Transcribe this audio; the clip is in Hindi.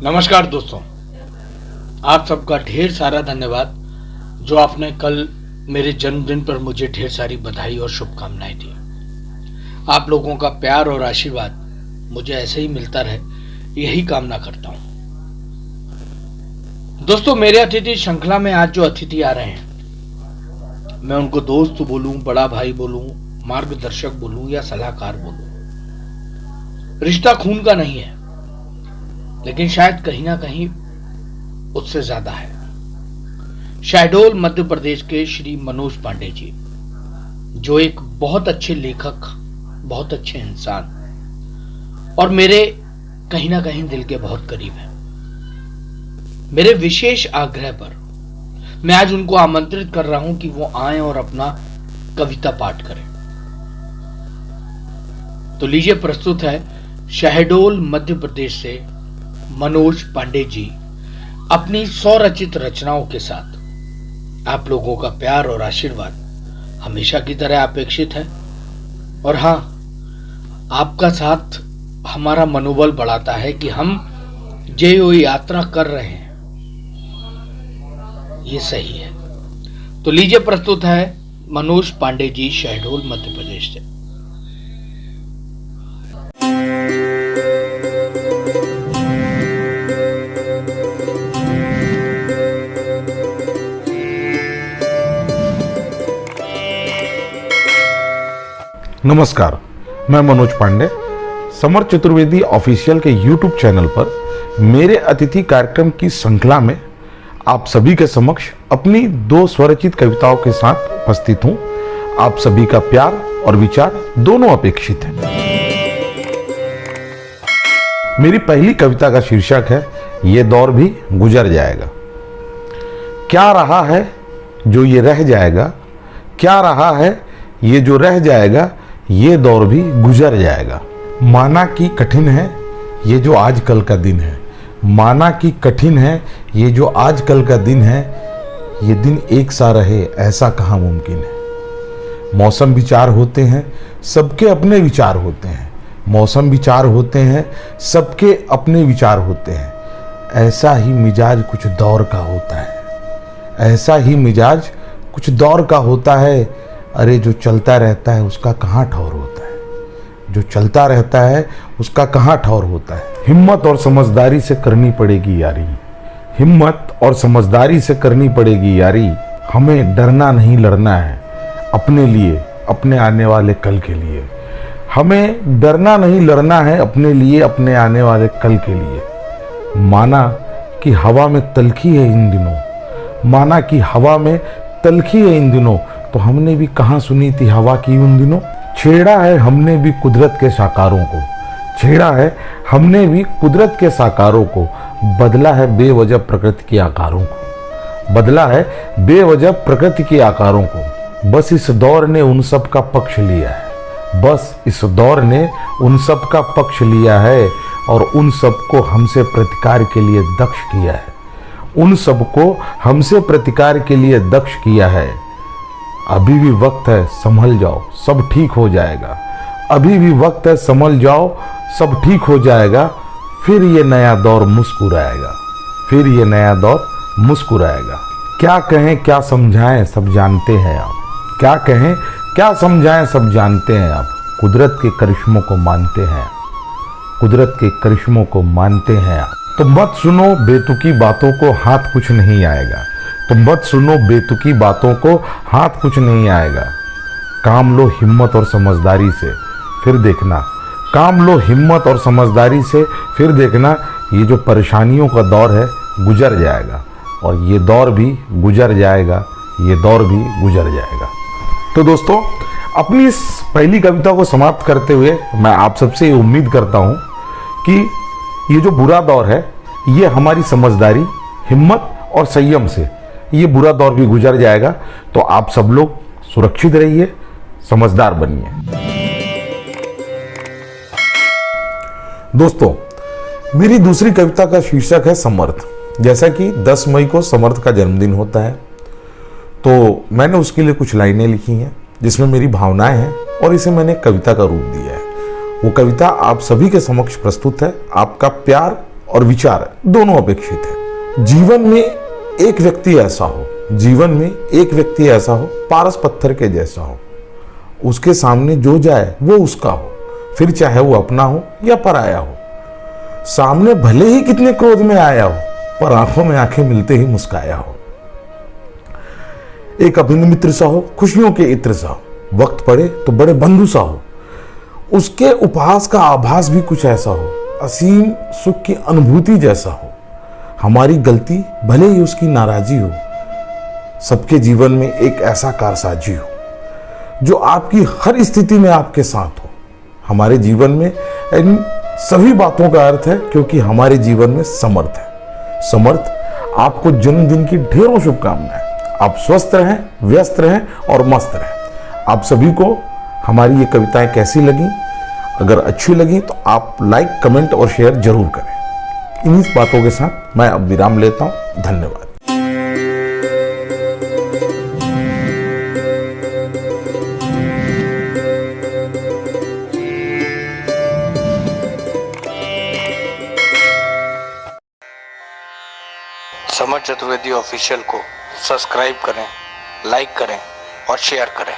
नमस्कार दोस्तों, आप सबका ढेर सारा धन्यवाद जो आपने कल मेरे जन्मदिन पर मुझे ढेर सारी बधाई और शुभकामनाएं दी। आप लोगों का प्यार और आशीर्वाद मुझे ऐसे ही मिलता रहे, यही कामना करता हूं। दोस्तों, मेरे अतिथि श्रृंखला में आज जो अतिथि आ रहे हैं, मैं उनको दोस्त बोलूं, बड़ा भाई बोलूं, मार्गदर्शक बोलूं या सलाहकार बोलूं, रिश्ता खून का नहीं है, लेकिन शायद कहीं ना कहीं उससे ज्यादा है। शहडोल मध्य प्रदेश के श्री मनोज पांडे जी, जो एक बहुत अच्छे लेखक, बहुत अच्छे इंसान और मेरे कहीं ना कहीं दिल के बहुत करीब हैं। मेरे विशेष आग्रह पर मैं आज उनको आमंत्रित कर रहा हूं कि वो आए और अपना कविता पाठ करें। तो लीजिए, प्रस्तुत है शहडोल मध्य प्रदेश से मनोज पांडे जी अपनी स्वरचित रचनाओं के साथ। आप लोगों का प्यार और आशीर्वाद हमेशा की तरह अपेक्षित है, और हां, आपका साथ हमारा मनोबल बढ़ाता है कि हम जो यात्रा कर रहे हैं ये सही है। तो लीजिए, प्रस्तुत है मनोज पांडे जी, शहडोल मध्य प्रदेश से। नमस्कार, मैं मनोज पांडे। समर चतुर्वेदी ऑफिशियल के YouTube चैनल पर मेरे अतिथि कार्यक्रम की श्रृंखला में आप सभी के समक्ष अपनी 2 स्वरचित कविताओं के साथ उपस्थित हूं। आप सभी का प्यार और विचार दोनों अपेक्षित है। मेरी पहली कविता का शीर्षक है ये दौर भी गुजर जाएगा। क्या रहा है जो ये रह जाएगा, क्या रहा है ये जो रह जाएगा, ये दौर भी गुजर जाएगा। माना कि कठिन है ये जो आजकल का दिन है, माना कि कठिन है ये जो आजकल का दिन है, ये दिन एक सा रहे ऐसा कहाँ मुमकिन है। मौसम विचार होते हैं, सबके अपने विचार होते हैं। मौसम विचार होते हैं, सबके अपने विचार होते हैं। ऐसा ही मिजाज कुछ दौर का होता है, ऐसा ही मिजाज कुछ दौर का होता है। अरे जो चलता रहता है उसका कहाँ ठौर होता है, जो चलता रहता है उसका कहाँ ठौर होता है। हिम्मत और समझदारी से करनी पड़ेगी यारी, हिम्मत और समझदारी से करनी पड़ेगी यारी। हमें डरना नहीं, लड़ना है अपने लिए, अपने आने वाले कल के लिए। हमें डरना नहीं, लड़ना है अपने लिए, अपने आने वाले कल के लिए। माना कि हवा में तलखी है इन दिनों, माना कि हवा में तलखी है इन दिनों, तो हमने भी कहाँ सुनी थी हवा की उन दिनों। छेड़ा है हमने भी कुदरत के साकारों को, छेड़ा है हमने भी कुदरत के साकारों को। बदला है बेवजह प्रकृति के आकारों को, बदला है बेवजह प्रकृति के आकारों को। बस इस दौर ने उन सब का पक्ष लिया है, बस इस दौर ने उन सब का पक्ष लिया है, और उन सबको हमसे प्रतिकार के लिए दक्ष किया है, उन सबको हमसे प्रतिकार के लिए दक्ष किया है। अभी भी वक्त है संभल जाओ, सब ठीक हो जाएगा। अभी भी वक्त है संभल जाओ, सब ठीक हो जाएगा। फिर ये नया दौर मुस्कुराएगा, फिर ये नया दौर मुस्कुराएगा। क्या कहें क्या समझाएं सब जानते हैं आप, क्या कहें क्या समझाएं सब जानते हैं आप। कुदरत के करिश्मों को मानते हैं, कुदरत के करिश्मों को मानते हैं आप। तो मत सुनो बेतुकी बातों को, हाथ कुछ नहीं आएगा। तो मत सुनो बेतुकी बातों को, हाथ कुछ नहीं आएगा। काम लो हिम्मत और समझदारी से, फिर देखना। काम लो हिम्मत और समझदारी से, फिर देखना। ये जो परेशानियों का दौर है गुजर जाएगा, और ये दौर भी गुजर जाएगा, ये दौर भी गुजर जाएगा। तो दोस्तों, अपनी इस पहली कविता को समाप्त करते हुए मैं आप सबसे ये उम्मीद करता हूँ कि ये जो बुरा दौर है, ये हमारी समझदारी, हिम्मत और संयम से ये बुरा दौर भी गुजर जाएगा। तो आप सब लोग सुरक्षित रहिए, समझदार बनिए। दोस्तों, मेरी दूसरी कविता का शीर्षक है समर्थ। जैसा कि 10 मई को समर्थ का जन्मदिन होता है, तो मैंने उसके लिए कुछ लाइनें लिखी हैं जिसमें मेरी भावनाएं हैं, और इसे मैंने कविता का रूप दिया है। वो कविता आप सभी के समक्ष प्रस्तुत है। आपका प्यार और विचार दोनों अपेक्षित है। जीवन में एक व्यक्ति ऐसा हो, जीवन में एक व्यक्ति ऐसा हो, पारस पत्थर के जैसा हो, उसके सामने जो जाए वो उसका हो, फिर चाहे वो अपना हो या पराया हो। सामने भले ही कितने क्रोध में आया हो, पर आंखों में आंखें मिलते ही मुस्काया हो। एक अभिन्न मित्र सा हो, खुशियों के इत्र सा हो, वक्त पड़े तो बड़े बंधु सा हो, उसके उपहास का आभास भी कुछ ऐसा हो, असीम सुख की अनुभूति जैसा हो। हमारी गलती भले ही उसकी नाराजी हो, सबके जीवन में एक ऐसा कारसाजी हो जो आपकी हर स्थिति में आपके साथ हो। हमारे जीवन में इन सभी बातों का अर्थ है, क्योंकि हमारे जीवन में समर्थ है। समर्थ, आपको जन्मदिन की ढेरों शुभकामनाएं। आप स्वस्थ रहें, व्यस्त रहें और मस्त रहें। आप सभी को हमारी ये कविताएं कैसी लगी? अगर अच्छी लगी तो आप लाइक, कमेंट और शेयर जरूर करें। इन्हीं बातों के साथ मैं अब विराम लेता हूं। धन्यवाद। समर चतुर्वेदी ऑफिशियल को सब्सक्राइब करें, लाइक करें और शेयर करें।